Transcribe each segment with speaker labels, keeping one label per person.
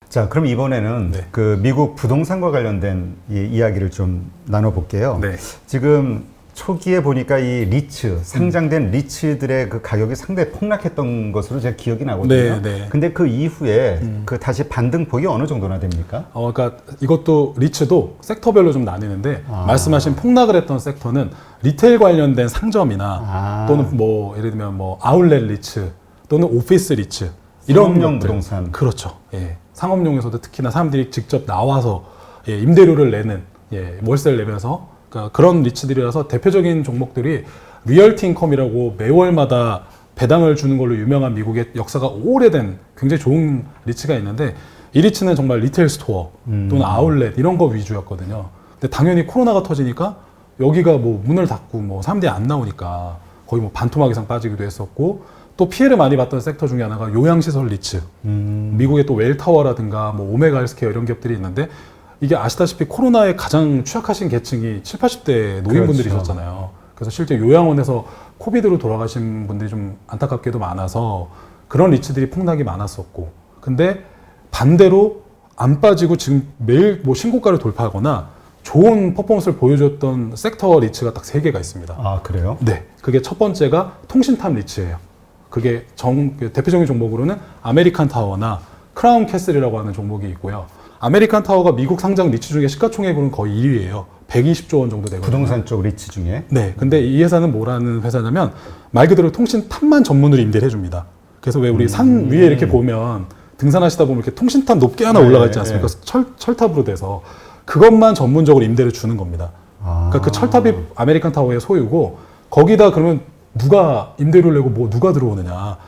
Speaker 1: 자, 그럼 이번에는
Speaker 2: 네.
Speaker 1: 그 미국 부동산과 관련된 이야기를 좀 나눠볼게요.
Speaker 2: 네.
Speaker 1: 지금 초기에 보니까 이 리츠, 상장된 리츠들의 그 가격이 상당히 폭락했던 것으로 제가 기억이 나거든요.
Speaker 2: 네, 네.
Speaker 1: 근데 그 이후에 그 다시 반등폭이 어느 정도나 됩니까?
Speaker 2: 그러니까 이것도 리츠도 섹터별로 좀 나뉘는데 말씀하신 폭락을 했던 섹터는 리테일 관련된 상점이나 또는 뭐 예를 들면 뭐 아울렛 리츠 또는 오피스 리츠 이런
Speaker 1: 상업용
Speaker 2: 것들.
Speaker 1: 부동산.
Speaker 2: 그렇죠. 예. 상업용에서도 특히나 사람들이 직접 나와서 임대료를 내는 월세를 내면서 그러니까 그런 리츠들이라서 대표적인 종목들이 리얼티 인컴이라고 매월마다 배당을 주는 걸로 유명한 미국의 역사가 오래된 굉장히 좋은 리츠가 있는데 이 리츠는 정말 리테일 스토어 또는 아울렛 이런 거 위주였거든요. 근데 당연히 코로나가 터지니까 여기가 뭐 문을 닫고 뭐 사람들이 안 나오니까 거의 뭐 반토막 이상 빠지기도 했었고 또 피해를 많이 봤던 섹터 중에 하나가 요양시설 리츠. 미국의 또 웰타워라든가 뭐 오메가 헬스케어 이런 기업들이 있는데 이게 아시다시피 코로나에 가장 취약하신 계층이 7, 80대 노인분들이셨잖아요.
Speaker 1: 그렇죠.
Speaker 2: 그래서 실제 요양원에서 코비드로 돌아가신 분들이 좀 안타깝게도 많아서 그런 리츠들이 폭락이 많았었고 근데 반대로 안 빠지고 지금 매일 뭐 신고가를 돌파하거나 좋은 퍼포먼스를 보여줬던 섹터 리츠가 딱 3개가 있습니다.
Speaker 1: 아, 그래요?
Speaker 2: 네. 그게 첫 번째가 통신탑 리츠예요. 그게 대표적인 종목으로는 아메리칸 타워나 크라운 캐슬이라고 하는 종목이 있고요. 아메리칸 타워가 미국 상장 리츠 중에 시가총액으로는 거의 1위예요. 120조 원 정도 되거든요.
Speaker 1: 부동산 쪽 리츠 중에.
Speaker 2: 네. 근데 이 회사는 뭐라는 회사냐면 말 그대로 통신탑만 전문으로 임대를 해줍니다. 그래서 왜 우리 산 위에 이렇게 보면 등산하시다 보면 이렇게 통신탑 높게 하나 올라가 있지 않습니까? 철탑으로 돼서 그것만 전문적으로 임대를 주는 겁니다. 그러니까 그 철탑이 아메리칸 타워의 소유고 거기다 그러면 누가 임대료를 내고 뭐 누가 들어오느냐.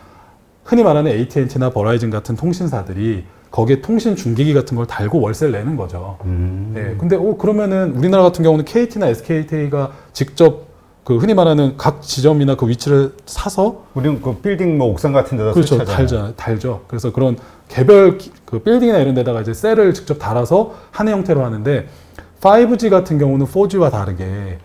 Speaker 2: 흔히 말하는 AT&T나 버라이즌 같은 통신사들이 거기에 통신 중계기 같은 걸 달고 월세를 내는 거죠. 네. 근데 그러면은 우리나라 같은 경우는 KT나 SKT가 직접 그 흔히 말하는 각 지점이나 그 위치를 사서
Speaker 1: 우리는 그 빌딩 뭐 옥상 같은 데다
Speaker 2: 그렇죠.
Speaker 1: 설치하잖아요.
Speaker 2: 달죠. 그래서 그런 개별 그 빌딩이나 이런 데다가 이제 셀을 직접 달아서 하는 형태로 하는데 5G 같은 경우는 4G와 다르게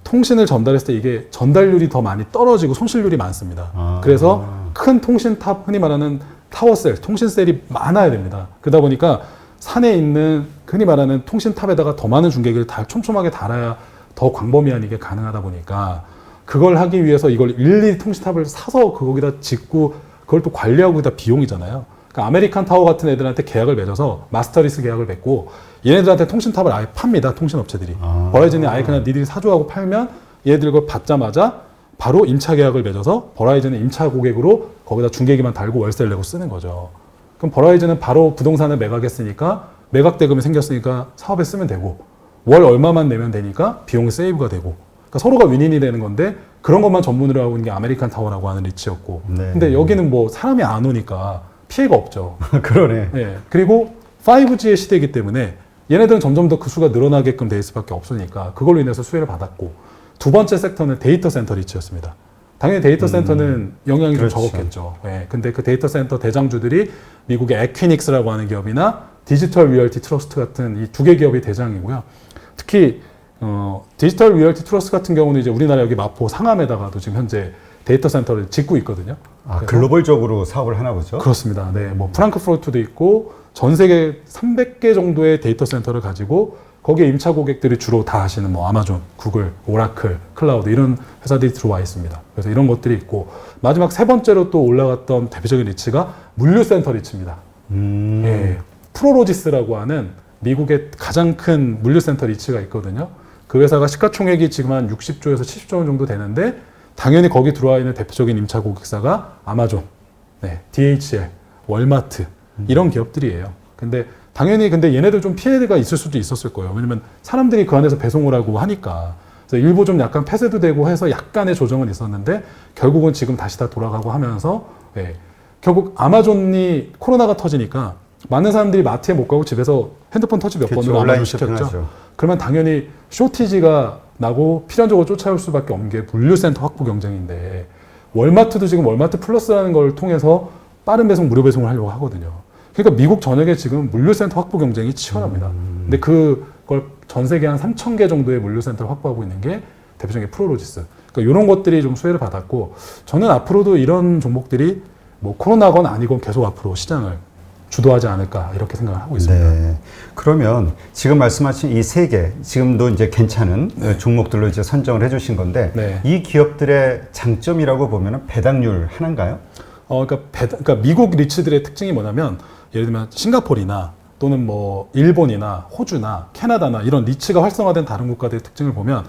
Speaker 2: 통신을 전달했을 때 이게 전달률이 더 많이 떨어지고 손실률이 많습니다. 그래서 큰 통신탑, 흔히 말하는 타워셀, 통신셀이 많아야 됩니다. 그러다 보니까 산에 있는 흔히 말하는 통신탑에다가 더 많은 중계기를 촘촘하게 달아야 더 광범위한 이게 가능하다 보니까 그걸 하기 위해서 이걸 일일이 통신탑을 사서 거기다 짓고 그걸 또 관리하고 다 비용이잖아요. 그러니까 아메리칸 타워 같은 애들한테 계약을 맺어서 마스터리스 계약을 맺고 얘네들한테 통신탑을 아예 팝니다. 통신업체들이. 버라이즌이 아예 그냥 니들이 사줘하고 팔면 얘네들 그걸 받자마자 바로 임차 계약을 맺어서 버라이즌은 임차 고객으로 거기다 중계기만 달고 월세를 내고 쓰는 거죠. 그럼 버라이즌은 바로 부동산을 매각했으니까 매각 대금이 생겼으니까 사업에 쓰면 되고 월 얼마만 내면 되니까 비용이 세이브가 되고 그러니까 서로가 윈윈이 되는 건데 그런 것만 전문으로 하고 있는 게 아메리칸 타워라고 하는 리츠였고
Speaker 1: 네.
Speaker 2: 근데 여기는 뭐 사람이 안 오니까 피해가 없죠.
Speaker 1: 그러네.
Speaker 2: 네. 그리고 5G의 시대이기 때문에 얘네들은 점점 더 그 수가 늘어나게끔 될 수밖에 없으니까 그걸로 인해서 수혜를 받았고 두 번째 섹터는 데이터 센터 리츠였습니다. 당연히 데이터 센터는 영향이
Speaker 1: 그렇죠.
Speaker 2: 좀 적었겠죠. 네. 근데 그 데이터 센터 대장주들이 미국의 에퀴닉스라고 하는 기업이나 디지털 리얼티 트러스트 같은 이 두 개 기업이 대장이고요. 특히 디지털 리얼티 트러스트 같은 경우는 이제 우리나라 여기 마포 상암에다가도 지금 현재 데이터 센터를 짓고 있거든요.
Speaker 1: 아, 글로벌적으로 사업을 하나 보죠?
Speaker 2: 그렇습니다. 네, 뭐 프랑크푸르트도 있고 전 세계 300개 정도의 데이터 센터를 가지고 거기에 임차 고객들이 주로 다 하시는 뭐 아마존, 구글, 오라클, 클라우드 이런 회사들이 들어와 있습니다. 그래서 이런 것들이 있고 마지막 세 번째로 또 올라갔던 대표적인 리츠가 물류센터 리츠입니다. 예, 프로로지스라고 하는 미국의 가장 큰 물류센터 리츠가 있거든요. 그 회사가 시가총액이 지금 한 60조에서 70조 원 정도 되는데 당연히 거기 들어와 있는 대표적인 임차 고객사가 아마존, 네, DHL, 월마트 이런 기업들이에요. 근데 당연히 근데 얘네들 좀 피해가 있을 수도 있었을 거예요. 왜냐면 사람들이 그 안에서 배송을 하고 하니까. 그래서 일부 좀 약간 폐쇄도 되고 해서 약간의 조정은 있었는데 결국은 지금 다시 다 돌아가고 하면서 네, 결국 아마존이 코로나가 터지니까 많은 사람들이 마트에 못 가고 집에서 핸드폰 터치 몇 번으로 아마존 시켰죠. 그러면 당연히 쇼티지가 나고 필연적으로 쫓아올 수밖에 없는 게 물류센터 확보 경쟁인데 월마트도 지금 월마트 플러스라는 걸 통해서 빠른 배송, 무료 배송을 하려고 하거든요. 그러니까 미국 전역에 지금 물류센터 확보 경쟁이 치열합니다. 근데 그걸 전 세계 한 3,000개 정도의 물류센터를 확보하고 있는 게 대표적인 프로로지스. 그러니까 이런 것들이 좀 수혜를 받았고 저는 앞으로도 이런 종목들이 뭐 코로나건 아니건 계속 앞으로 시장을 주도하지 않을까 이렇게 생각을 하고 있습니다.
Speaker 1: 네. 그러면 지금 말씀하신 이 세 개, 지금도 이제 괜찮은 종목들로 이제 선정을 해주신 건데
Speaker 2: 네.
Speaker 1: 이 기업들의 장점이라고 보면은 배당률 하나인가요?
Speaker 2: 그러니까 미국 리츠들의 특징이 뭐냐면 예를 들면 싱가포르나 또는 뭐 일본이나 호주나 캐나다나 이런 리츠가 활성화된 다른 국가들의 특징을 보면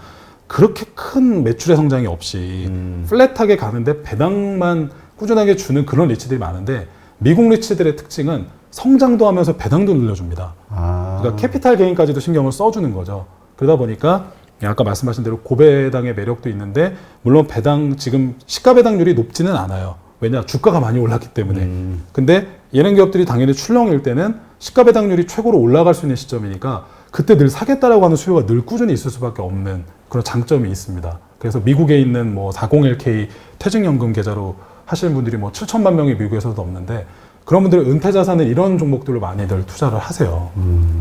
Speaker 2: 그렇게 큰 매출의 성장이 없이 플랫하게 가는데 배당만 꾸준하게 주는 그런 리츠들이 많은데 미국 리츠들의 특징은 성장도 하면서 배당도 늘려줍니다. 그러니까 캐피탈 게인까지도 신경을 써주는 거죠. 그러다 보니까 아까 말씀하신 대로 고배당의 매력도 있는데 물론 배당 지금 시가 배당률이 높지는 않아요. 왜냐? 주가가 많이 올랐기 때문에. 근데 예능 기업들이 당연히 출렁일 때는 시가 배당률이 최고로 올라갈 수 있는 시점이니까 그때 늘 사겠다라고 하는 수요가 늘 꾸준히 있을 수밖에 없는 그런 장점이 있습니다. 그래서 미국에 있는 뭐 401k 퇴직연금 계좌로 하시는 분들이 뭐 7천만 명이 미국에서도 없는데 그런 분들은 은퇴 자산을 이런 종목들로 많이들 투자를 하세요.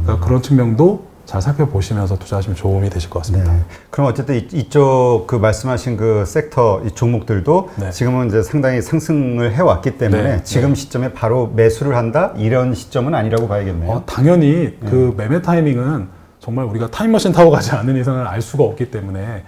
Speaker 2: 그러니까 그런 측면도 잘 살펴보시면서 투자하시면 도움이 되실 것 같습니다.
Speaker 1: 네. 그럼 어쨌든 이쪽 그 말씀하신 그 섹터 이 종목들도
Speaker 2: 네.
Speaker 1: 지금은 이제 상당히 상승을 해왔기 때문에
Speaker 2: 네.
Speaker 1: 지금 시점에 바로 매수를 한다 이런 시점은 아니라고 봐야겠네요.
Speaker 2: 당연히 그 매매 타이밍은 정말 우리가 타임머신 타고 가지 않는 이상은 알 수가 없기 때문에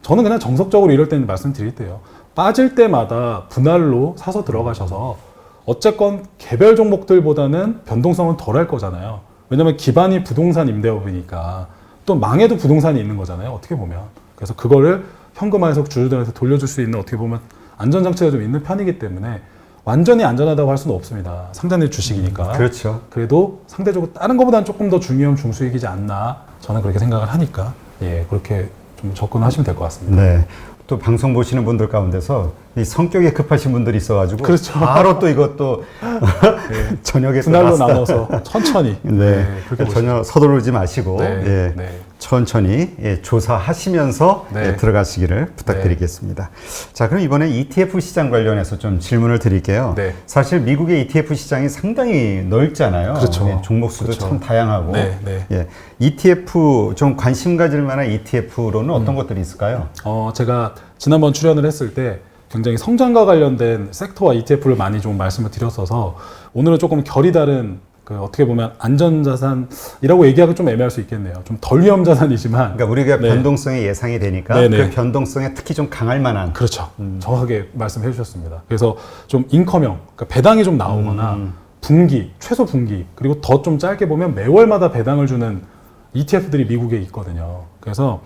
Speaker 2: 저는 그냥 정석적으로 이럴 때는 말씀드릴 때요. 빠질 때마다 분할로 사서 들어가셔서 어쨌건 개별 종목들보다는 변동성은 덜 할 거잖아요. 왜냐면 기반이 부동산 임대업이니까 또 망해도 부동산이 있는 거잖아요. 어떻게 보면. 그래서 그거를 현금화해서 주주들한테 돌려줄 수 있는 어떻게 보면 안전장치가 좀 있는 편이기 때문에 완전히 안전하다고 할 수는 없습니다. 상장된 주식이니까.
Speaker 1: 그렇죠.
Speaker 2: 그래도 상대적으로 다른 것보다는 조금 더 중요한 중수익이지 않나 저는 그렇게 생각을 하니까 그렇게 좀 접근하시면 될 것 같습니다.
Speaker 1: 네. 또 방송 보시는 분들 가운데서 이 성격이 급하신 분들이 있어가지고
Speaker 2: 그렇죠.
Speaker 1: 바로 또 이것도 저녁에 또
Speaker 2: 분할로
Speaker 1: 나왔다.
Speaker 2: 나눠서 천천히 그렇게
Speaker 1: 전혀 서두르지 마시고
Speaker 2: 네.
Speaker 1: 천천히 조사하시면서
Speaker 2: 네.
Speaker 1: 들어가시기를 부탁드리겠습니다. 자, 그럼 이번에 ETF 시장 관련해서 좀 질문을 드릴게요.
Speaker 2: 네.
Speaker 1: 사실 미국의 ETF 시장이 상당히 넓잖아요.
Speaker 2: 그렇죠.
Speaker 1: 종목 수도
Speaker 2: 그렇죠.
Speaker 1: 참 다양하고.
Speaker 2: 네.
Speaker 1: ETF 좀 관심 가질 만한 ETF로는 어떤 것들이 있을까요?
Speaker 2: 제가 지난번 출연을 했을 때 굉장히 성장과 관련된 섹터와 ETF를 많이 좀 말씀을 드렸어서 오늘은 조금 결이 다른 그 어떻게 보면 안전자산이라고 얘기하기 좀 애매할 수 있겠네요. 좀 덜 위험자산이지만.
Speaker 1: 그러니까 우리가
Speaker 2: 네.
Speaker 1: 변동성이 예상이 되니까
Speaker 2: 네네.
Speaker 1: 그 변동성에 특히 좀 강할 만한.
Speaker 2: 그렇죠. 정확하게 말씀해 주셨습니다. 그래서 좀 인컴형, 그러니까 배당이 좀 나오거나 분기, 최소 분기, 그리고 더 좀 짧게 보면 매월마다 배당을 주는 ETF들이 미국에 있거든요. 그래서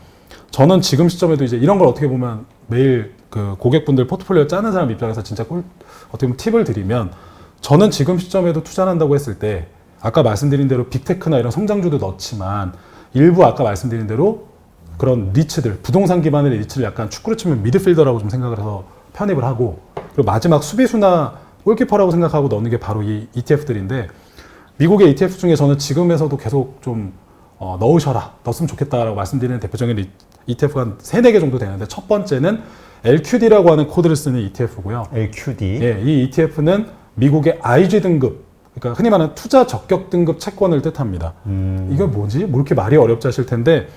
Speaker 2: 저는 지금 시점에도 이제 이런 걸 어떻게 보면 매일 그 고객분들 포트폴리오 짜는 사람 입장에서 진짜 어떻게 보면 팁을 드리면 저는 지금 시점에도 투자를 한다고 했을 때 아까 말씀드린 대로 빅테크나 이런 성장주도 넣지만 일부 아까 말씀드린 대로 그런 리츠들, 부동산 기반의 리츠를 약간 축구로 치면 미드필더라고 좀 생각을 해서 편입을 하고 그리고 마지막 수비수나 골키퍼라고 생각하고 넣는 게 바로 이 ETF들인데 미국의 ETF 중에 저는 지금에서도 계속 좀 넣으면 좋겠다라고 말씀드리는 대표적인 ETF가 한 3-4개 정도 되는데 첫 번째는 LQD라고 하는 코드를 쓰는 ETF고요.
Speaker 1: LQD.
Speaker 2: 이 ETF는 미국의 IG 등급, 그러니까 흔히 말하는 투자 적격 등급 채권을 뜻합니다. 이게 뭐지? 뭐 이렇게 말이 어렵지 하실 텐데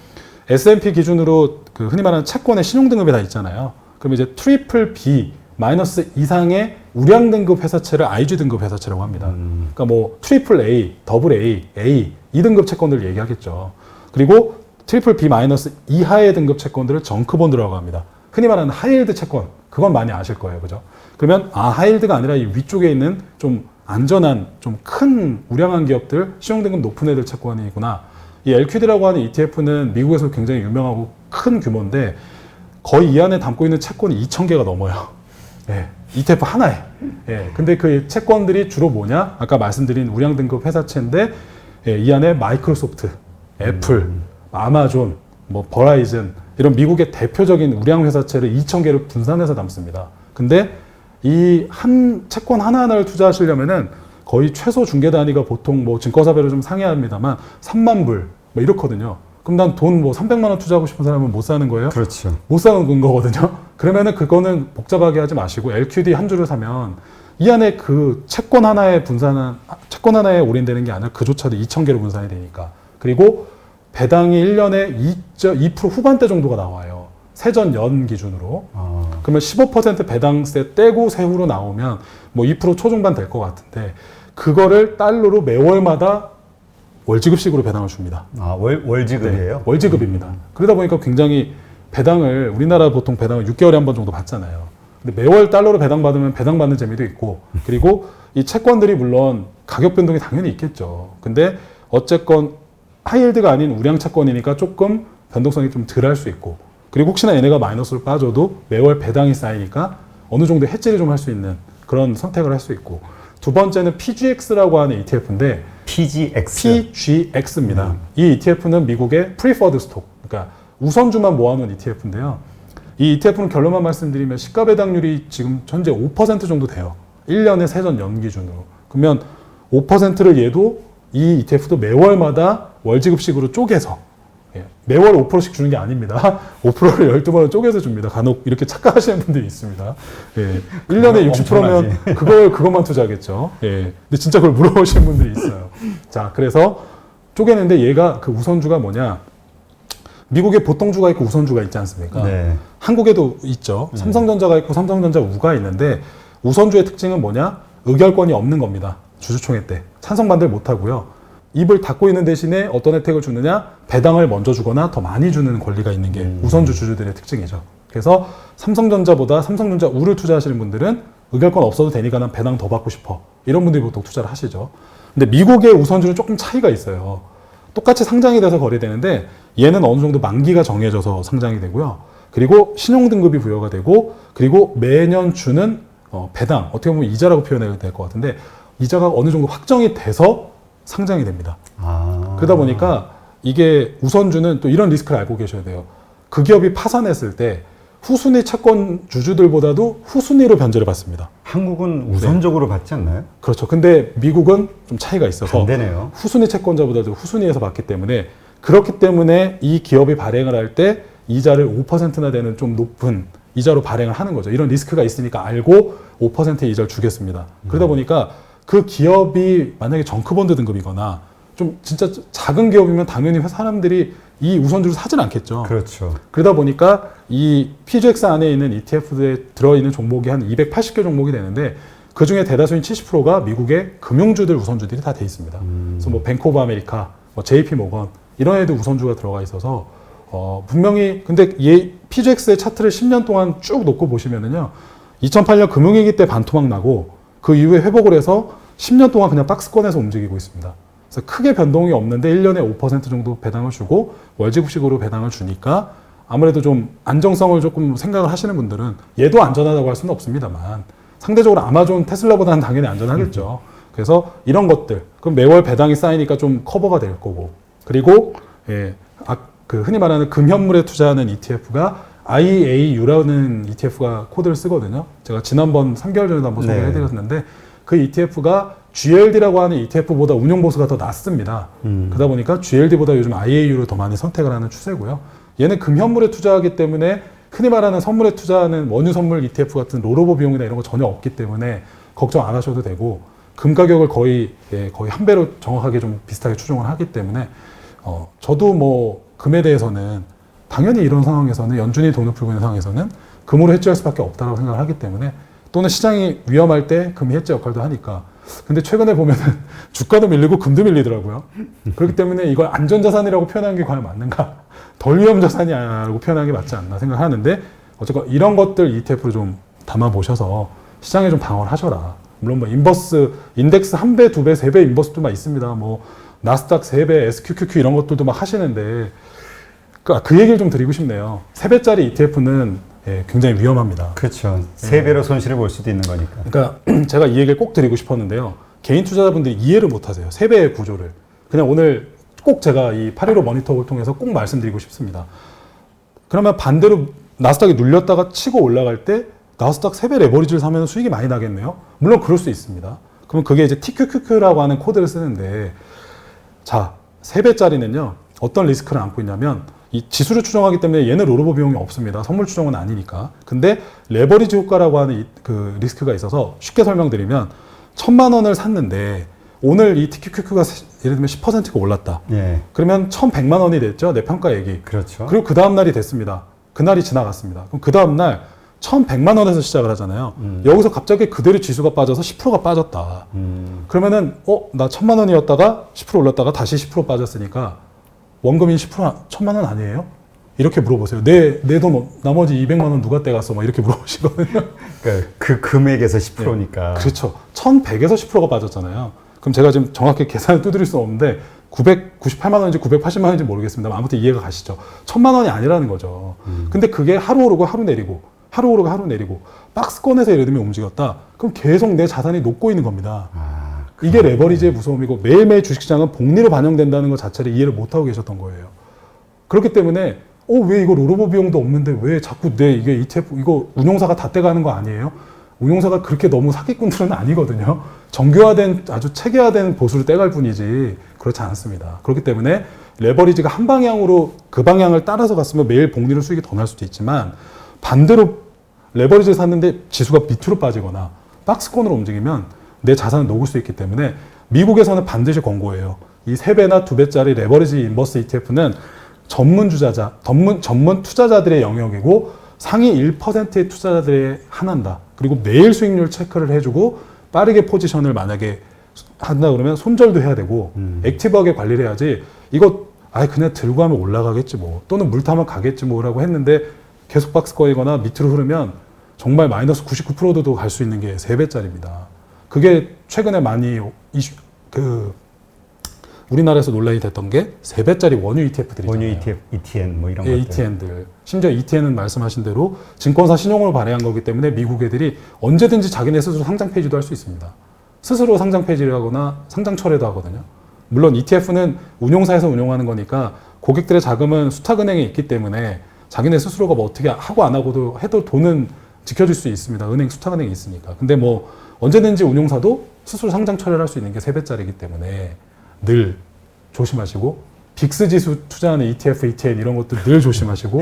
Speaker 2: S&P 기준으로 그 흔히 말하는 채권의 신용 등급이 다 있잖아요. 그럼 이제 트리플 B 마이너스 이상의 우량 등급 회사채를 IG 등급 회사채라고 합니다. 그러니까 뭐 트리플 A, 더블 A, A 이 등급 채권들을 얘기하겠죠. 그리고 트리플 B 마이너스 이하의 등급 채권들을 정크본드라고 합니다. 흔히 말하는 하이힐드 채권, 그건 많이 아실 거예요, 그죠? 그러면 하이힐드가 아니라 이 위쪽에 있는 좀 안전한, 좀 큰 우량한 기업들, 신용 등급 높은 애들 채권이구나. 이 LQD라고 하는 ETF는 미국에서 굉장히 유명하고 큰 규모인데 거의 이 안에 담고 있는 채권이 2,000개가 넘어요. ETF 하나에. 근데 그 채권들이 주로 뭐냐? 아까 말씀드린 우량 등급 회사채인데 이 안에 마이크로소프트, 애플, 아마존, 뭐 버라이즌 이런 미국의 대표적인 우량 회사채를 2,000개를 분산해서 담습니다. 근데 이 한 채권 하나하나를 투자하시려면은 거의 최소 중개 단위가 보통 뭐 증권사별로 좀 상이합니다만 3만 불 뭐 이렇거든요. 그럼 난 돈 뭐 300만 원 투자하고 싶은 사람은 못 사는 거예요?
Speaker 1: 그렇죠.
Speaker 2: 못 사는 거거든요. 그러면은 그거는 복잡하게 하지 마시고 LQD 한 주를 사면 이 안에 그 채권 하나에 올인되는 게 아니라 그조차도 2,000개로 분산이 되니까. 그리고 배당이 1년에 2% 후반대 정도가 나와요. 세전 연 기준으로. 그러면 15% 배당세 떼고 세후로 나오면 뭐 2% 초중반 될 것 같은데 그거를 달러로 매월마다 월지급식으로 배당을 줍니다.
Speaker 1: 아, 월지급이에요?
Speaker 2: 네, 월지급입니다. 그러다 보니까 굉장히 배당을 우리나라 보통 배당을 6개월에 한 번 정도 받잖아요. 근데 매월 달러로 배당받으면 배당받는 재미도 있고 그리고 이 채권들이 물론 가격 변동이 당연히 있겠죠. 근데 어쨌건 하이힐드가 아닌 우량 채권이니까 조금 변동성이 좀 덜 할 수 있고 그리고 혹시나 얘네가 마이너스로 빠져도 매월 배당이 쌓이니까 어느 정도 해지를 좀 할 수 있는 그런 선택을 할 수 있고 두 번째는 PGX라고 하는 ETF인데 PGX입니다. 이 ETF는 미국의 Preferred Stock, 그러니까 우선주만 모아놓은 ETF인데요. 이 ETF는 결론만 말씀드리면 시가 배당률이 지금 현재 5% 정도 돼요. 1년의 세전 연 기준으로. 그러면 5%를 얘도 이 ETF도 매월마다 월지급식으로 쪼개서 매월 5%씩 주는 게 아닙니다. 5%를 12번을 쪼개서 줍니다. 간혹 이렇게 착각하시는 분들이 있습니다. 1년에 60%면 그것만 투자하겠죠. 근데 진짜 그걸 물어보시는 분들이 있어요. 자, 그래서 쪼개는데 얘가 그 우선주가 뭐냐. 미국에 보통주가 있고 우선주가 있지 않습니까? 네. 한국에도 있죠. 삼성전자가 있고 삼성전자 우가 있는데 우선주의 특징은 뭐냐? 의결권이 없는 겁니다. 주주총회 때. 찬성 반대를 못 하고요. 입을 닫고 있는 대신에 어떤 혜택을 주느냐? 배당을 먼저 주거나 더 많이 주는 권리가 있는 게 우선주 주주들의 특징이죠. 그래서 삼성전자보다 삼성전자 우를 투자하시는 분들은 의결권 없어도 되니까 난 배당 더 받고 싶어. 이런 분들이 보통 투자를 하시죠. 근데 미국의 우선주는 조금 차이가 있어요. 똑같이 상장이 돼서 거래되는데 얘는 어느 정도 만기가 정해져서 상장이 되고요. 그리고 신용등급이 부여가 되고 그리고 매년 주는 배당, 어떻게 보면 이자라고 표현해야 될 것 같은데 이자가 어느 정도 확정이 돼서 상장이 됩니다. 그러다 보니까 이게 우선주는 또 이런 리스크를 알고 계셔야 돼요. 그 기업이 파산했을 때 후순위 채권 주주들보다도 후순위로 변제를 받습니다.
Speaker 1: 한국은 우선적으로 받지 않나요?
Speaker 2: 그렇죠. 근데 미국은 좀 차이가 있어서
Speaker 1: 반대네요.
Speaker 2: 후순위 채권자보다도 후순위에서 받기 때문에 그렇기 때문에 이 기업이 발행을 할 때 이자를 5%나 되는 좀 높은 이자로 발행을 하는 거죠. 이런 리스크가 있으니까 알고 5%의 이자를 주겠습니다. 그러다 보니까 그 기업이 만약에 정크본드 등급이거나 좀 진짜 작은 기업이면 당연히 사람들이 이 우선주를 사진 않겠죠.
Speaker 1: 그렇죠.
Speaker 2: 그러다 보니까 이 PGX 안에 있는 ETF에 들어있는 종목이 한 280개 종목이 되는데 그 중에 대다수인 70%가 미국의 금융주들 우선주들이 다 돼 있습니다. 그래서 뭐 뱅크 오브 아메리카, 뭐 JP 모건 이런 애들 우선주가 들어가 있어서 분명히 근데 PGX의 차트를 10년 동안 쭉 놓고 보시면은요 2008년 금융위기 때 반토막 나고 그 이후에 회복을 해서 10년 동안 그냥 박스권에서 움직이고 있습니다. 그래서 크게 변동이 없는데 1년에 5% 정도 배당을 주고 월지급식으로 배당을 주니까 아무래도 좀 안정성을 조금 생각을 하시는 분들은 얘도 안전하다고 할 수는 없습니다만 상대적으로 아마존, 테슬라보다는 당연히 안전하겠죠. 그래서 이런 것들 그럼 매월 배당이 쌓이니까 좀 커버가 될 거고 그리고 그 흔히 말하는 금현물에 투자하는 ETF가 IAU라는 ETF가 코드를 쓰거든요. 제가 지난번 3개월 전에도 한번 소개해드렸는데 그 ETF가 GLD라고 하는 ETF보다 운용보수가 더 낮습니다. 그러다 보니까 GLD보다 요즘 IAU를 더 많이 선택을 하는 추세고요. 얘는 금현물에 투자하기 때문에 흔히 말하는 선물에 투자하는 원유 선물 ETF 같은 롤오버 비용이나 이런 거 전혀 없기 때문에 걱정 안 하셔도 되고 금 가격을 거의 한 배로 정확하게 좀 비슷하게 추정을 하기 때문에 저도 뭐 금에 대해서는 당연히 이런 상황에서는 연준이 돈을 풀고 있는 상황에서는 금으로 해지할 수밖에 없다고 생각을 하기 때문에 또는 시장이 위험할 때 금이 해지 역할도 하니까 근데 최근에 보면은 주가도 밀리고 금도 밀리더라고요. 그렇기 때문에 이걸 안전자산이라고 표현하는 게 과연 맞는가? 덜 위험자산이라고 표현하는 게 맞지 않나 생각하는데 어쨌건 이런 것들 ETF로 좀 담아보셔서 시장에 좀 방어를 하셔라. 물론 뭐 인덱스 1배, 2배, 3배 인버스도 막 있습니다. 뭐 나스닥 3배, SQQQ 이런 것들도 막 하시는데 그 얘기를 좀 드리고 싶네요. 3배짜리 ETF는 굉장히 위험합니다.
Speaker 1: 그렇죠. 3배로 손실을 볼 수도 있는 거니까.
Speaker 2: 그러니까 제가 이 얘기를 꼭 드리고 싶었는데요. 개인 투자자분들이 이해를 못 하세요. 3배의 구조를. 그냥 오늘 꼭 제가 이 815 모니터를 통해서 꼭 말씀드리고 싶습니다. 그러면 반대로 나스닥이 눌렸다가 치고 올라갈 때 나스닥 3배 레버리지를 사면 수익이 많이 나겠네요. 물론 그럴 수 있습니다. 그럼 그게 이제 TQQQ라고 하는 코드를 쓰는데 자, 3배짜리는요. 어떤 리스크를 안고 있냐면 이 지수를 추정하기 때문에 얘는 롤오버 비용이 없습니다. 선물 추정은 아니니까. 근데 레버리지 효과라고 하는 그 리스크가 있어서 쉽게 설명드리면 1,000만 원을 샀는데 오늘 이 TQQQ가 예를 들면 10%가 올랐다. 그러면 1,100만 원이 됐죠. 내 평가액이.
Speaker 1: 그렇죠.
Speaker 2: 그리고 그 다음 날이 됐습니다. 그날이 지나갔습니다. 그럼 그 다음 날 1,100만 원에서 시작을 하잖아요. 여기서 갑자기 그대로 지수가 빠져서 10%가 빠졌다. 그러면은 나 1,000만 원이었다가 10% 올랐다가 다시 10% 빠졌으니까 원금이 10% 1,000만 원 아니에요? 이렇게 물어보세요. 내 돈 나머지 200만 원 누가 떼갔어? 막 이렇게 물어보시거든요.
Speaker 1: 그러니까 그 금액에서 10%니까.
Speaker 2: 그렇죠. 1,100에서 10%가 빠졌잖아요. 그럼 제가 지금 정확히 계산을 두드릴 수 없는데 998만 원인지 980만 원인지 모르겠습니다. 아무튼 이해가 가시죠. 1,000만 원이 아니라는 거죠. 근데 그게 하루 오르고 하루 내리고 하루 오르고 하루 내리고 박스권에서 예를 들면 움직였다. 그럼 계속 내 자산이 녹고 있는 겁니다. 이게 레버리지의 무서움이고 매일매일 주식시장은 복리로 반영된다는 것 자체를 이해를 못하고 계셨던 거예요. 그렇기 때문에 왜 이거 롤오버 비용도 없는데 왜 자꾸 이게 ETF 이거 운용사가 다 떼가는 거 아니에요? 운용사가 그렇게 너무 사기꾼들은 아니거든요. 정교화된 아주 체계화된 보수를 떼갈 뿐이지 그렇지 않습니다. 그렇기 때문에 레버리지가 한 방향으로 그 방향을 따라서 갔으면 매일 복리로 수익이 더 날 수도 있지만 반대로 레버리지를 샀는데 지수가 밑으로 빠지거나 박스권으로 움직이면 내 자산을 녹을 수 있기 때문에 미국에서는 반드시 권고해요. 이 3배나 2배짜리 레버리지 인버스 ETF는 전문 투자자들의 영역이고 상위 1%의 투자자들에 한한다. 그리고 매일 수익률 체크를 해주고 빠르게 포지션을 만약에 한다 그러면 손절도 해야 되고 액티브하게 관리를 해야지 이거 그냥 들고 하면 올라가겠지 뭐 또는 물 타면 가겠지 뭐라고 했는데 계속 박스권이거나 밑으로 흐르면 정말 마이너스 99%도 갈 수 있는 게 3배짜리입니다. 그게 최근에 많이 우리나라에서 논란이 됐던 게 3배짜리 원유 ETF들이잖아요.
Speaker 1: 원유 ETF, ETN 뭐 이런 것들.
Speaker 2: ETN들. 심지어 ETN은 말씀하신 대로 증권사 신용을 발행한 거기 때문에 미국 애들이 언제든지 자기네 스스로 상장 폐지도 할 수 있습니다. 스스로 상장 폐지를 하거나 상장 철회도 하거든요. 물론 ETF는 운용사에서 운용하는 거니까 고객들의 자금은 수탁은행에 있기 때문에 자기네 스스로가 뭐 어떻게 하고 안 하고도 해도 돈은 지켜줄 수 있습니다. 은행 수탁은행이 있으니까. 근데 뭐 언제든지 운용사도 스스로 상장 철회를 할 수 있는 게 3배짜리이기 때문에 늘 조심하시고 빅스 지수 투자하는 ETF, ETN 이런 것도 늘 조심하시고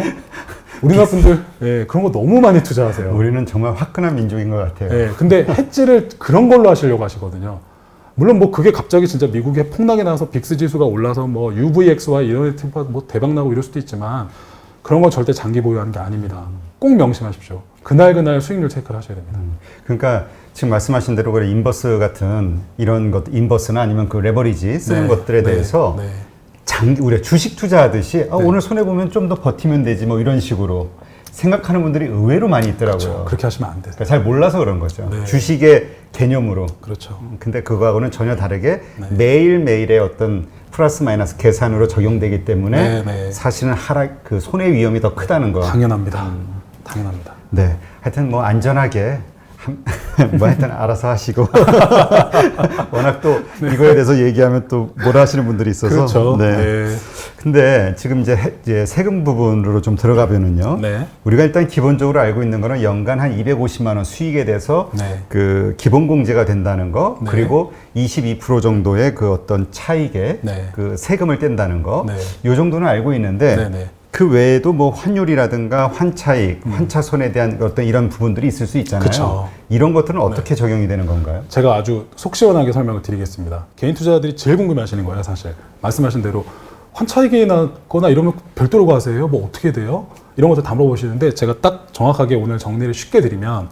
Speaker 2: 우리나라 분들 그런 거 너무 많이 투자하세요.
Speaker 1: 우리는 정말 화끈한 민족인 것 같아요.
Speaker 2: 근데 해지를 그런 걸로 하시려고 하시거든요. 물론 뭐 그게 갑자기 진짜 미국에 폭락이 나서 빅스 지수가 올라서 뭐 UVX와 이런 ETF가 뭐 대박 나고 이럴 수도 있지만 그런 건 절대 장기 보유하는 게 아닙니다. 꼭 명심하십시오. 그날 수익률 체크를 하셔야 됩니다.
Speaker 1: 그러니까 지금 말씀하신 대로 그래 인버스 같은 이런 것, 인버스나 아니면 그 레버리지 쓰는 것들에 대해서 우리가 주식 투자하듯이 오늘 손해 보면 좀 더 버티면 되지 뭐 이런 식으로 생각하는 분들이 의외로 많이 있더라고요.
Speaker 2: 그렇죠. 그렇게 하시면 안 돼요.
Speaker 1: 그러니까 잘 몰라서 그런 거죠. 주식의 개념으로.
Speaker 2: 그렇죠.
Speaker 1: 근데 그거하고는 전혀 다르게 매일매일의 어떤 플러스 마이너스 계산으로 적용되기 때문에 사실은 그 손해 위험이 더 크다는 거.
Speaker 2: 당연합니다. 당연합니다.
Speaker 1: 네. 하여튼 뭐 안전하게 뭐 하여튼 알아서 하시고 워낙 또 이거에 대해서 얘기하면 또 뭐라 하시는 분들이 있어서
Speaker 2: 그렇죠.
Speaker 1: 근데 지금 이제 세금 부분으로 좀 들어가면은요. 우리가 일단 기본적으로 알고 있는 거는 연간 한 250만 원 수익에 대해서 그 기본 공제가 된다는 거 그리고 22% 정도의 그 어떤 차익에 그 세금을 뗀다는 거 요 정도는 알고 있는데 그 외에도 뭐 환율이라든가 환차익, 환차손에 대한 어떤 이런 부분들이 있을 수 있잖아요.
Speaker 2: 그쵸.
Speaker 1: 이런 것들은 어떻게 적용이 되는 건가요?
Speaker 2: 제가 아주 속 시원하게 설명을 드리겠습니다. 개인 투자자들이 제일 궁금해하시는 거예요, 사실. 말씀하신 대로 환차익이 나거나 이러면 별도로 과세예요? 뭐 어떻게 돼요? 이런 것들 다 물어보시는데 제가 딱 정확하게 오늘 정리를 쉽게 드리면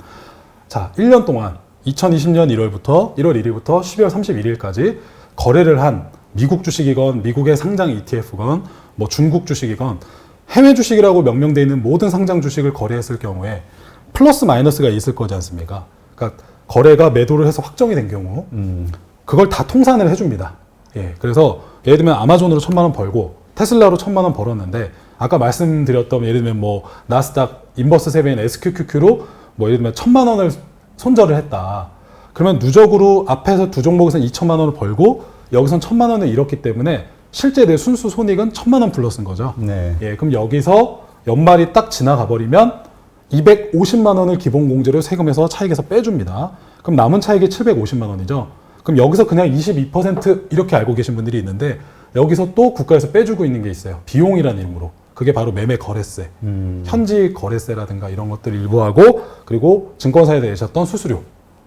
Speaker 2: 자, 1년 동안 2020년 1월부터 1월 1일부터 12월 31일까지 거래를 한 미국 주식이건 미국의 상장 ETF건 뭐 중국 주식이건 해외 주식이라고 명명되어 있는 모든 상장 주식을 거래했을 경우에 플러스 마이너스가 있을 거지 않습니까? 그러니까 거래가 매도를 해서 확정이 된 경우 그걸 다 통산을 해줍니다. 그래서 예를 들면 아마존으로 1,000만 원 벌고 테슬라로 1,000만 원 벌었는데 아까 말씀드렸던 예를 들면 뭐 나스닥 인버스 3배인 SQQQ로 뭐 예를 들면 1,000만 원을 손절을 했다. 그러면 누적으로 앞에서 두 종목에서는 2,000만 원을 벌고 여기선 1,000만 원을 잃었기 때문에 실제 내 순수 손익은 1,000만 원 플러스인 거죠. 그럼 여기서 연말이 딱 지나가 버리면 250만 원을 기본 공제로 세금에서 차익에서 빼줍니다. 그럼 남은 차익이 750만 원이죠. 그럼 여기서 그냥 22% 이렇게 알고 계신 분들이 있는데 여기서 또 국가에서 빼주고 있는 게 있어요. 비용이라는 이름으로. 그게 바로 매매 거래세, 현지 거래세라든가 이런 것들 일부하고 그리고 증권사에 내셨던 수수료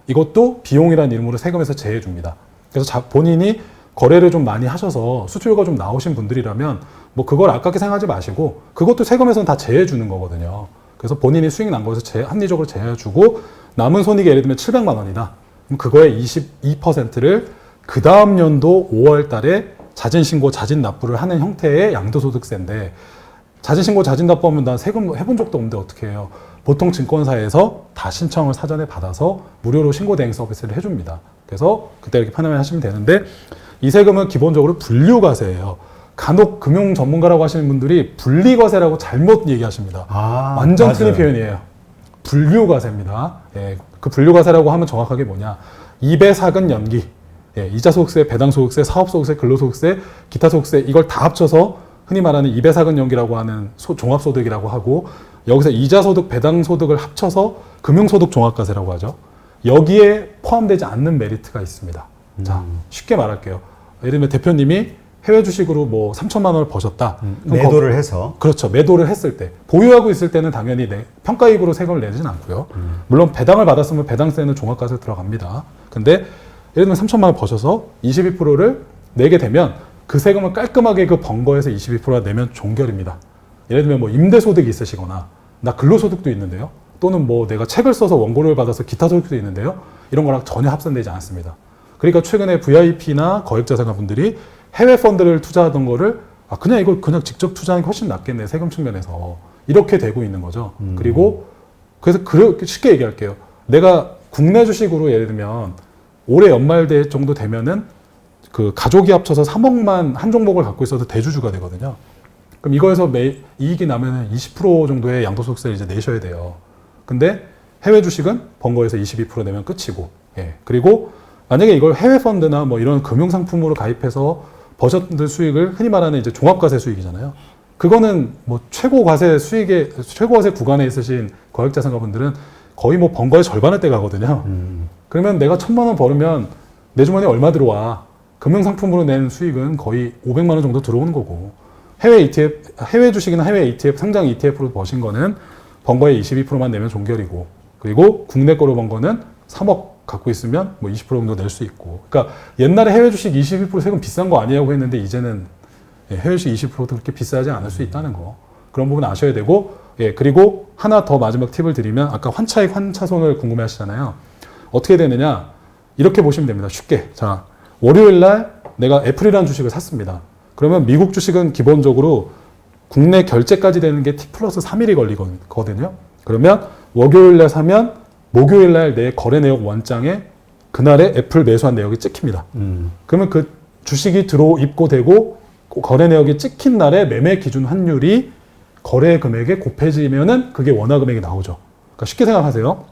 Speaker 2: 이것도 비용이라는 이름으로 세금에서 제해 줍니다. 그래서 본인이 거래를 좀 많이 하셔서 수수료가 좀 나오신 분들이라면 뭐 그걸 아깝게 생각하지 마시고 그것도 세금에서는 다 제해 주는 거거든요. 그래서 본인이 수익 난 거에서 합리적으로 제외해주고 남은 손익이 예를 들면 700만 원이다. 그럼 그거의 22%를 그 다음 연도 5월 달에 자진신고, 자진납부를 하는 형태의 양도소득세인데 자진신고, 자진납부하면 난 세금 해본 적도 없는데 어떻게 해요? 보통 증권사에서 다 신청을 사전에 받아서 무료로 신고대행 서비스를 해줍니다. 그래서 그때 이렇게 판매하시면 되는데 이 세금은 기본적으로 분류과세예요. 간혹 금융 전문가라고 하시는 분들이 분리과세라고 잘못 얘기하십니다. 완전
Speaker 1: 맞아요.
Speaker 2: 틀린 표현이에요. 분류과세입니다. 예, 그 분류과세라고 하면 정확하게 뭐냐. 입에삭은 연기, 예, 이자소득세, 배당소득세, 사업소득세, 근로소득세, 기타소득세 이걸 다 합쳐서 흔히 말하는 입에삭은 연기라고 하는 종합소득이라고 하고 여기서 이자소득, 배당소득을 합쳐서 금융소득 종합과세라고 하죠. 여기에 포함되지 않는 메리트가 있습니다. 자, 쉽게 말할게요. 예를 들면 대표님이 해외 주식으로 뭐 3천만 원을 버셨다.
Speaker 1: 매도를 해서.
Speaker 2: 그렇죠. 매도를 했을 때. 보유하고 있을 때는 당연히 평가이익으로 세금을 내지는 않고요. 물론 배당을 받았으면 배당세는 종합과세 들어갑니다. 근데 예를 들면 3천만 원 버셔서 22%를 내게 되면 그 세금을 깔끔하게 그 번 거에서 22%가 내면 종결입니다. 예를 들면 뭐 임대소득이 있으시거나 나 근로소득도 있는데요. 또는 뭐 내가 책을 써서 원고료를 받아서 기타 소득도 있는데요. 이런 거랑 전혀 합산되지 않습니다. 그러니까 최근에 VIP나 거액자산가 분들이 해외 펀드를 투자하던 거를 그냥 이걸 그냥 직접 투자하는 게 훨씬 낫겠네 세금 측면에서 이렇게 되고 있는 거죠. 그리고 그래서 그렇게 쉽게 얘기할게요. 내가 국내 주식으로 예를 들면 올해 연말대 정도 되면은 그 가족이 합쳐서 3억만 한 종목을 갖고 있어도 대주주가 되거든요. 그럼 이거에서 이익이 나면은 20% 정도의 양도소득세를 이제 내셔야 돼요. 근데 해외 주식은 번 거에서 22% 내면 끝이고, 예. 그리고 만약에 이걸 해외 펀드나 뭐 이런 금융상품으로 가입해서 버셨던 수익을 흔히 말하는 이제 종합과세 수익이잖아요. 그거는 뭐 최고과세 구간에 있으신 거액자산가 분들은 거의 뭐 번 거의 절반을 떼가거든요. 그러면 내가 1,000만 원 벌으면 내 주머니에 얼마 들어와? 금융상품으로 낸 수익은 거의 500만 원 정도 들어오는 거고 해외 주식이나 해외 ETF, 상장 ETF로 버신 거는 번 거에 22%만 내면 종결이고 그리고 국내 거로 번 거는 3억 갖고 있으면 뭐 20% 정도 낼 수 있고 그러니까 옛날에 해외 주식 22% 세금 비싼 거 아니냐고 했는데 이제는 해외 주식 20%도 그렇게 비싸지 않을 수 있다는 거 그런 부분 아셔야 되고 예, 그리고 하나 더 마지막 팁을 드리면 아까 환차익, 환차손을 궁금해 하시잖아요. 어떻게 되느냐 이렇게 보시면 됩니다. 쉽게 자 월요일 날 내가 애플이라는 주식을 샀습니다. 그러면 미국 주식은 기본적으로 국내 결제까지 되는 게 T 플러스 3일이 걸리거든요. 그러면 월요일 날 사면 목요일 날 내 거래 내역 원장에 그날에 애플 매수한 내역이 찍힙니다. 그러면 그 주식이 입고되고 거래 내역이 찍힌 날에 매매 기준 환율이 거래 금액에 곱해지면은 그게 원화 금액이 나오죠. 그러니까 쉽게 생각하세요.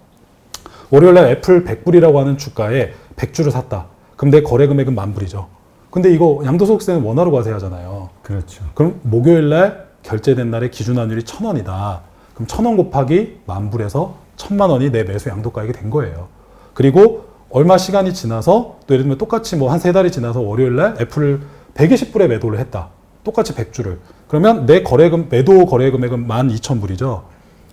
Speaker 2: 월요일 날 애플 100불이라고 하는 주가에 100주를 샀다. 그럼 내 거래 금액은 10,000불이죠. 근데 이거 양도소득세는 원화로 과세하잖아요.
Speaker 1: 그렇죠.
Speaker 2: 그럼 목요일 날 결제된 날의 기준 환율이 1,000원이다. 그럼 1,000원 곱하기 10,000불에서 1,000만 원이 내 매수 양도가액이 된 거예요. 그리고 얼마 시간이 지나서 또 예를 들면 똑같이 뭐 한 3달이 지나서 월요일 날 애플을 120불에 매도를 했다. 똑같이 100주를. 그러면 내 매도 거래 금액은 12,000불이죠.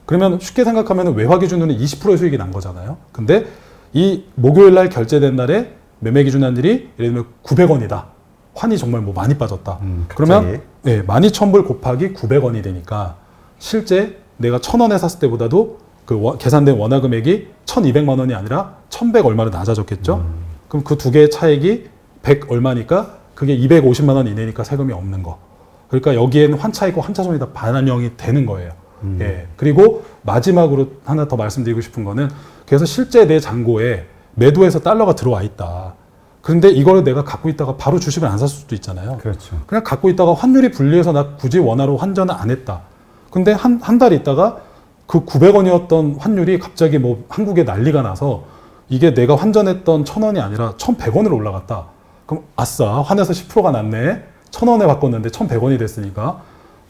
Speaker 2: 그러면 쉽게 생각하면 외화 기준으로는 20%의 수익이 난 거잖아요. 근데 이 목요일 날 결제된 날에 매매 기준 환율이 예를 들면 900원이다. 환이 정말 뭐 많이 빠졌다. 그러면 네, 12,000불 곱하기 900원이 되니까 실제 내가 1,000원에 샀을 때보다도 그 계산된 원화 금액이 1,200만 원이 아니라 1,100 얼마로 낮아졌겠죠? 그럼 그 두 개의 차익이 100 얼마니까 그게 250만 원 이내니까 세금이 없는 거. 그러니까 여기에는 환차익과 환차손이 다 반환형이 되는 거예요. 예. 그리고 마지막으로 하나 더 말씀드리고 싶은 거는 그래서 실제 내 잔고에 매도해서 달러가 들어와 있다. 그런데 이걸 내가 갖고 있다가 바로 주식을 안 샀을 수도 있잖아요.
Speaker 1: 그렇죠.
Speaker 2: 그냥 갖고 있다가 환율이 불리해서 나 굳이 원화로 환전을 안 했다. 근데 한 달 있다가 그 900원이었던 환율이 갑자기 뭐 한국에 난리가 나서 이게 내가 환전했던 1,000원이 아니라 1,100원으로 올라갔다. 그럼 아싸 환에서 10%가 났네. 1,000원에 바꿨는데 1,100원이 됐으니까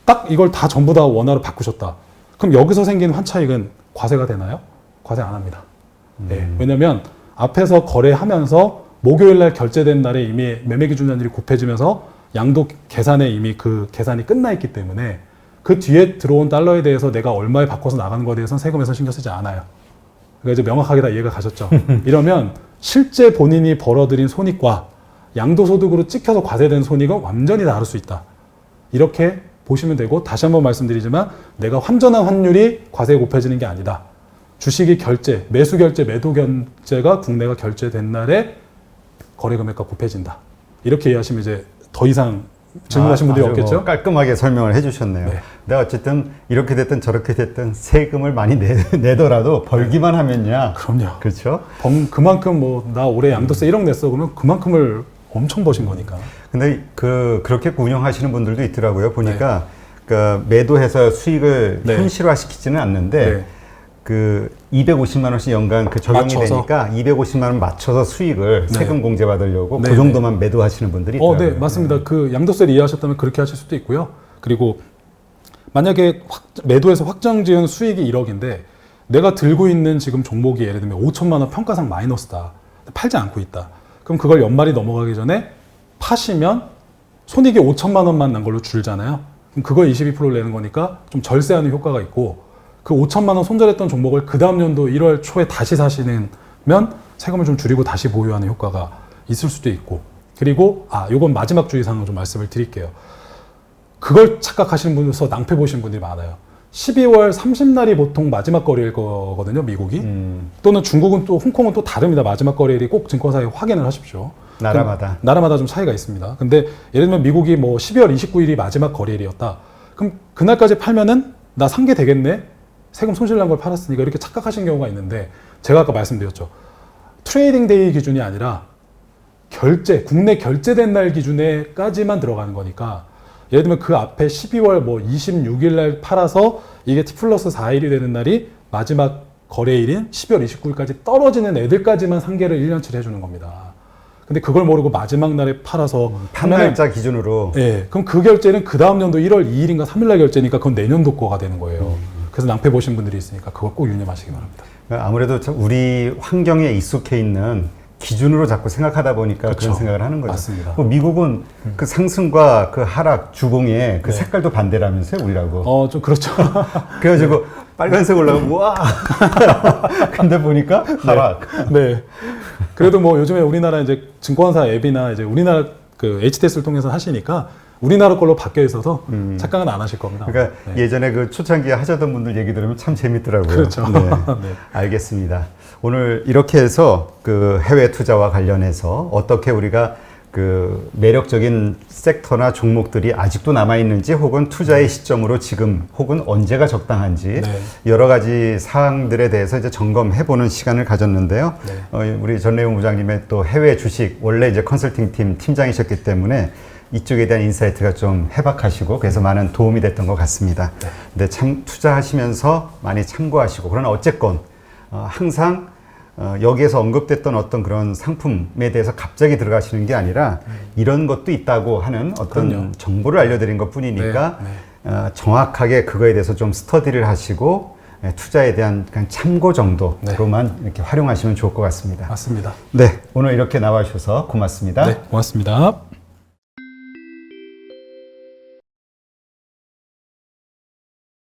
Speaker 2: 딱 이걸 다 전부 다 원화로 바꾸셨다. 그럼 여기서 생긴 환차익은 과세가 되나요? 과세 안 합니다. 네, 왜냐면 앞에서 거래하면서 목요일 날 결제된 날에 이미 매매 기준 환율이 곱해지면서 양도 계산에 이미 그 계산이 끝나 있기 때문에 그 뒤에 들어온 달러에 대해서 내가 얼마에 바꿔서 나가는 거에 대해서는 세금에서 신경 쓰지 않아요. 그러니까 이제 명확하게 다 이해가 가셨죠? 이러면 실제 본인이 벌어들인 손익과 양도소득으로 찍혀서 과세된 손익은 완전히 다를 수 있다. 이렇게 보시면 되고, 다시 한번 말씀드리지만 내가 환전한 환율이 과세에 곱해지는 게 아니다. 주식이 결제, 매수 결제, 매도 결제가 국내가 결제된 날에 거래 금액과 곱해진다. 이렇게 이해하시면 이제 더 이상 질문하신 분들이 없겠죠?
Speaker 1: 뭐 깔끔하게 설명을 해주셨네요.
Speaker 2: 네.
Speaker 1: 내가 어쨌든 이렇게 됐든 저렇게 됐든 세금을 많이 내더라도 벌기만 하면야.
Speaker 2: 그럼요.
Speaker 1: 그렇죠?
Speaker 2: 그만큼 뭐 나 올해 양도세 1억 냈어 그러면 그만큼을 엄청 버신 거니까.
Speaker 1: 근데 그렇게 운영하시는 분들도 있더라고요. 보니까 그 매도해서 수익을 현실화시키지는 않는데 그 250만 원씩 연간 그 적용이
Speaker 2: 맞춰서.
Speaker 1: 되니까 250만 원 맞춰서 수익을 세금 공제 받으려고
Speaker 2: 네,
Speaker 1: 그 정도만 매도하시는 분들이 있더라고요.
Speaker 2: 네, 맞습니다. 그 양도세를 이해하셨다면 그렇게 하실 수도 있고요. 그리고 만약에 매도해서 확정 지은 수익이 1억인데 내가 들고 있는 지금 종목이 예를 들면 5천만 원 평가상 마이너스다. 팔지 않고 있다. 그럼 그걸 연말이 넘어가기 전에 파시면 손익이 5천만 원만 난 걸로 줄잖아요. 그럼 그걸 22%를 내는 거니까 좀 절세하는 효과가 있고, 그 5천만 원 손절했던 종목을 그 다음 연도 1월 초에 다시 사시면 세금을 좀 줄이고 다시 보유하는 효과가 있을 수도 있고, 그리고 요건 마지막 주의사항을 좀 말씀을 드릴게요. 그걸 착각하시는 분들서 낭패 보시는 분들이 많아요. 12월 30날이 보통 마지막 거래일 거거든요, 미국이. 또는 중국은 또 홍콩은 또 다릅니다. 마지막 거래일이 꼭 증권사에 확인을 하십시오. 나라마다 좀 차이가 있습니다. 근데 예를 들면 미국이 뭐 12월 29일이 마지막 거래일이었다. 그럼 그날까지 팔면은 나 산 게 되겠네? 세금 손실 난 걸 팔았으니까, 이렇게 착각하신 경우가 있는데, 제가 아까 말씀드렸죠. 트레이딩 데이 기준이 아니라 국내 결제된 날 기준에까지만 들어가는 거니까, 예를 들면 그 앞에 12월 뭐 26일 날 팔아서 이게 T 플러스 4일이 되는 날이 마지막 거래일인 12월 29일까지 떨어지는 애들까지만 상계를 1년치를 해주는 겁니다. 근데 그걸 모르고 마지막 날에 팔아서
Speaker 1: 판매일자 기준으로.
Speaker 2: 네, 그럼 그 결제는 그 다음 연도 1월 2일인가 3일 날 결제니까 그건 내년도 거가 되는 거예요. 그래서 낭패 보신 분들이 있으니까 그걸 꼭 유념하시기 바랍니다.
Speaker 1: 아무래도 우리 환경에 익숙해 있는 기준으로 자꾸 생각하다 보니까
Speaker 2: 그렇죠.
Speaker 1: 그런 생각을 하는 거죠.
Speaker 2: 맞습니다.
Speaker 1: 뭐 미국은 그 상승과 그 하락 주봉의 그 색깔도 반대라면서요, 우리라고.
Speaker 2: 좀 그렇죠.
Speaker 1: 그래가지고 빨간색 올라가고 와. 근데 보니까 하락.
Speaker 2: 네. 그래도 뭐 요즘에 우리나라 이제 증권사 앱이나 이제 우리나라 그 HTS를 통해서 하시니까 우리나라 걸로 바뀌어 있어서 착각은 안 하실 겁니다.
Speaker 1: 그러니까 예전에 그 초창기에 하자던 분들 얘기 들으면 참 재밌더라고요.
Speaker 2: 그렇죠.
Speaker 1: 네.
Speaker 2: 네.
Speaker 1: 알겠습니다. 오늘 이렇게 해서 그 해외 투자와 관련해서 어떻게 우리가 그 매력적인 섹터나 종목들이 아직도 남아있는지, 혹은 투자의 시점으로 지금 혹은 언제가 적당한지 여러 가지 사항들에 대해서 이제 점검해보는 시간을 가졌는데요. 우리 전래용 부장님의 또 해외 주식, 원래 이제 컨설팅 팀 팀장이셨기 때문에 이쪽에 대한 인사이트가 좀 해박하시고 그래서 많은 도움이 됐던 것 같습니다. 근데 참 투자하시면서 많이 참고하시고, 그러나 어쨌건 항상 여기에서 언급됐던 어떤 그런 상품에 대해서 갑자기 들어가시는 게 아니라 이런 것도 있다고 하는 어떤 정보를 알려드린 것 뿐이니까 정확하게 그거에 대해서 좀 스터디를 하시고 투자에 대한 그냥 참고 정도로만 이렇게 활용하시면 좋을 것 같습니다.
Speaker 2: 맞습니다.
Speaker 1: 네, 오늘 이렇게 나와주셔서 고맙습니다.
Speaker 2: 네, 고맙습니다.